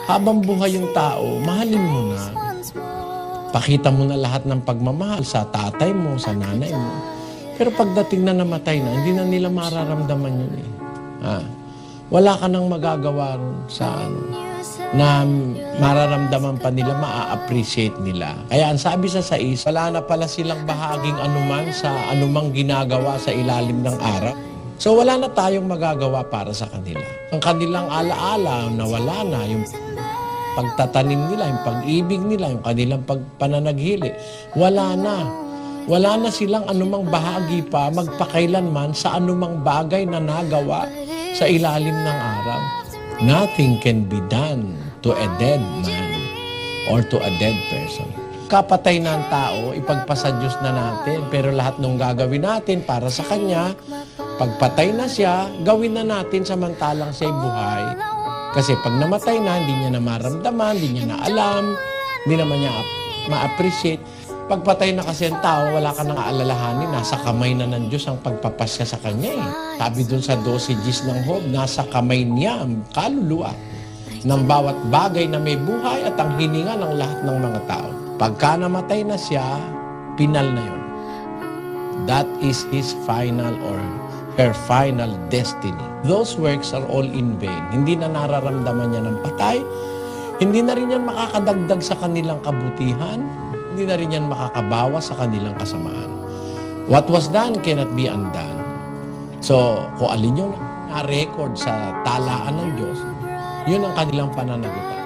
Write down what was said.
Habang buhay yung tao, mahalin mo na. Pakita mo na lahat ng pagmamahal sa tatay mo, sa nanay mo. Pero pagdating na namatay na, hindi na nila mararamdaman yun eh. Wala ka nang magagawa ron sa na mararamdaman pa nila, maa-appreciate nila. Kaya ang sabi sa 6, wala na pala silang bahaging anuman sa anumang ginagawa sa ilalim ng araw. So wala na tayong magagawa para sa kanila. Ang kanilang alaala na wala na, yung pagtatanim nila, yung pag-ibig nila, yung kanilang pagpananaghili, wala na. Wala na silang anumang bahagi pa magpakailanman sa anumang bagay na nagawa sa ilalim ng araw. Nothing can be done to a dead man or to a dead person. Kapatay na ang tao, ipagpasa Diyos na natin. Pero lahat ng gagawin natin para sa Kanya, pagpatay na siya, gawin na natin samantalang siya'y buhay. Kasi pag namatay na, hindi niya na maramdaman, hindi niya na alam, hindi naman niya ma-appreciate. Pagpatay na kasi ang tao, wala ka nang aalalahanin, nasa kamay na ng Diyos ang pagpapasya sa Kanya eh. Sabi dun sa 12 Gs ng Job, nasa kamay niya ang kaluluwa ng bawat bagay na may buhay at ang hininga ng lahat ng mga tao. Pagka namatay na siya, pinal na yun. That is his final or her final destiny. Those works are all in vain. Hindi na nararamdaman niya ng patay. Hindi na rin yan makakadagdag sa kanilang kabutihan. Hindi na rin yan makakabawas sa kanilang kasamaan. What was done cannot be undone. So, kung alin yung na-record sa talaan ng Diyos, yun ang kanilang pananagutan.